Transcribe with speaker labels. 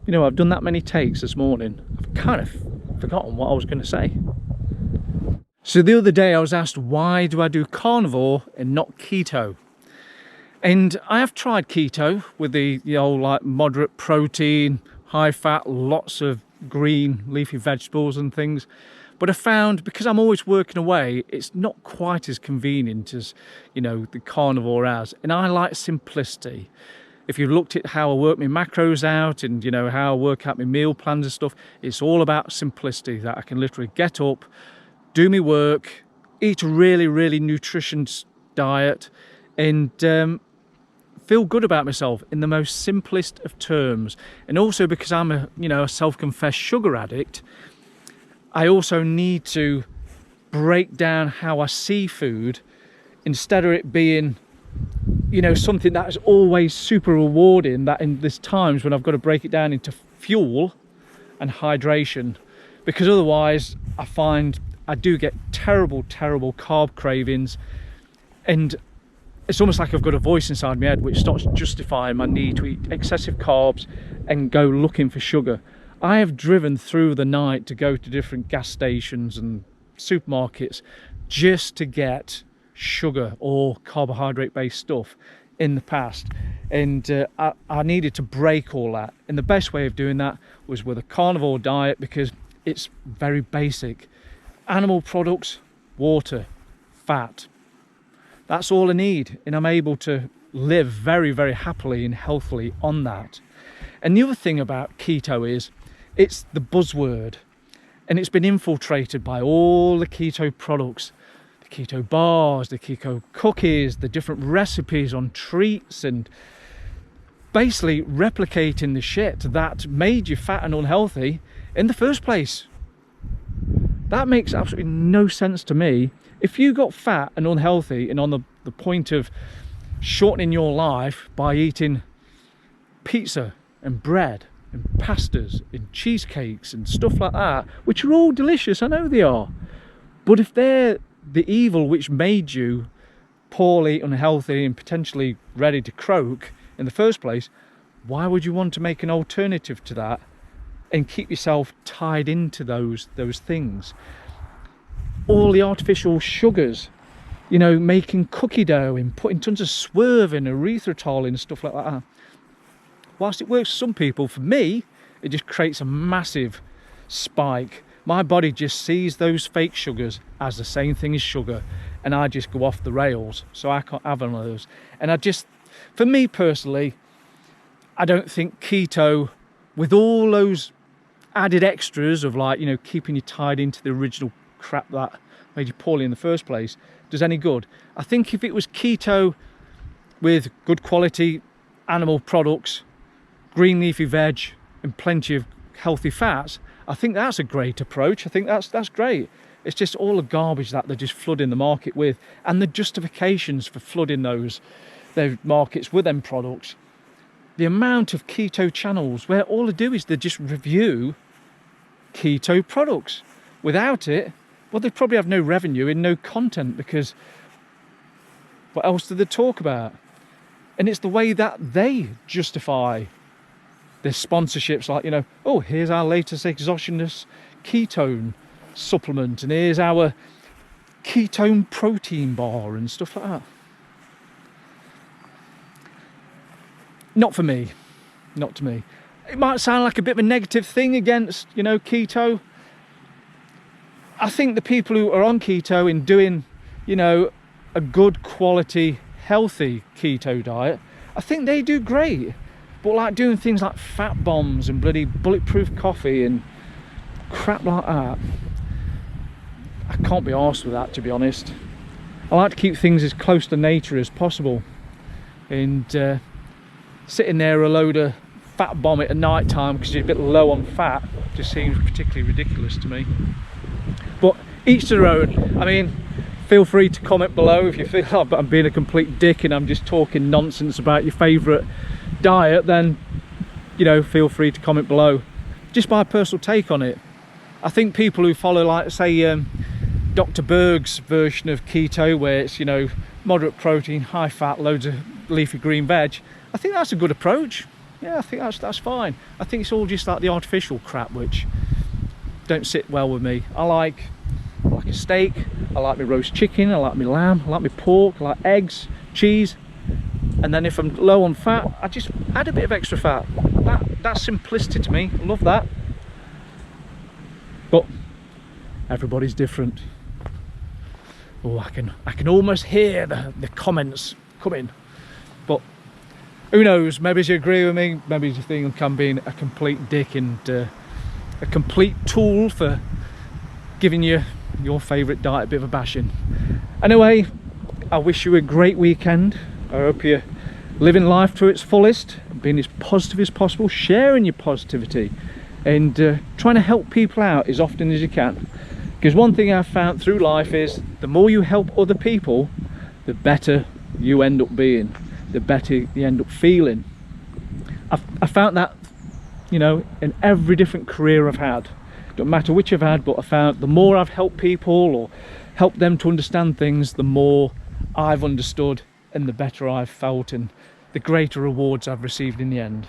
Speaker 1: You know, I've done that many takes this morning, I've kind of forgotten what I was going to say. So the other day I was asked, why do I do carnivore and not keto? And I have tried keto with the old like moderate protein, high fat, lots of green leafy vegetables and things. But I found, because I'm always working away, it's not quite as convenient as, you know, the carnivore has. And I like simplicity. If you've looked at how I work my macros out and, you know, how I work out my meal plans and stuff, it's all about simplicity, that I can literally get up, do my work, eat a really, really nutritious diet, and feel good about myself in the most simplest of terms. And also because I'm a self-confessed sugar addict, I also need to break down how I see food, instead of it being, you know, something that is always super rewarding, that in these times when I've got to break it down into fuel and hydration, because otherwise I find I do get terrible carb cravings, and it's almost like I've got a voice inside my head which starts justifying my need to eat excessive carbs and go looking for sugar. I have driven through the night to go to different gas stations and supermarkets just to get sugar or carbohydrate based stuff in the past, and I needed to break all that, and the best way of doing that was with a carnivore diet, because it's very basic. Animal products, water, fat, that's all I need, and I'm able to live very, very happily and healthily on that. And the other thing about keto is it's the buzzword, and it's been infiltrated by all the keto products, the keto bars, the keto cookies, the different recipes on treats, and basically replicating the shit that made you fat and unhealthy in the first place. That makes absolutely no sense to me. If you got fat and unhealthy and on the point of shortening your life by eating pizza and bread and pastas and cheesecakes and stuff like that, which are all delicious, I know they are, but if they're the evil which made you poorly, unhealthy and potentially ready to croak in the first place, why would you want to make an alternative to that and keep yourself tied into those things? All the artificial sugars, you know, making cookie dough and putting tons of swerve in, erythritol and stuff like that. Whilst it works for some people, for me, it just creates a massive spike. My body just sees those fake sugars as the same thing as sugar, and I just go off the rails. So I can't have one of those. And for me personally, I don't think keto, with all those added extras of, like, you know, keeping you tied into the original crap that made you poorly in the first place, does any good. I think if it was keto with good quality animal products, green leafy veg and plenty of healthy fats, I think that's a great approach. I think that's great. It's just all the garbage that they're just flooding the market with, and the justifications for flooding those markets with them products. The amount of keto channels where all they do is they just review keto products. Without it, well, they probably have no revenue and no content, because what else do they talk about? And it's the way that they justify their sponsorships, like, you know, oh, here's our latest exogenous ketone supplement, and here's our ketone protein bar and stuff like that. Not for me, not to me. It might sound like a bit of a negative thing against, you know, keto. I think the people who are on keto and doing, you know, a good quality, healthy keto diet, I think they do great. But like doing things like fat bombs and bloody bulletproof coffee and crap like that, I can't be arsed with that, to be honest. I like to keep things as close to nature as possible, and sitting there a load of fat bomb at night time because you're a bit low on fat just seems particularly ridiculous to me. But each to their own. I mean, feel free to comment below if you feel like I'm being a complete dick and I'm just talking nonsense about your favourite diet, then, you know, feel free to comment below. Just my personal take on it. I think people who follow, like, say, Dr. Berg's version of keto, where it's, you know, moderate protein, high fat, loads of leafy green veg, I think that's a good approach. yeah, I think that's fine. I think it's all just like the artificial crap which don't sit well with me. I like a steak, I like my roast chicken, I like my lamb, I like my pork, I like eggs, cheese, and then if I'm low on fat, I just add a bit of extra fat. That's simplicity to me. I love that. But everybody's different. Oh, I can almost hear the comments coming. But who knows? Maybe you agree with me. Maybe you think I'm being a complete dick and a complete tool for giving you your favourite diet a bit of a bashing. Anyway, I wish you a great weekend. I hope you're living life to its fullest, being as positive as possible, sharing your positivity, and trying to help people out as often as you can. Because one thing I've found through life is the more you help other people, the better you end up being, the better you end up feeling. I found that, you know, in every different career I've had. Don't matter which I've had, but I found the more I've helped people or helped them to understand things, the more I've understood and the better I've felt and the greater rewards I've received in the end.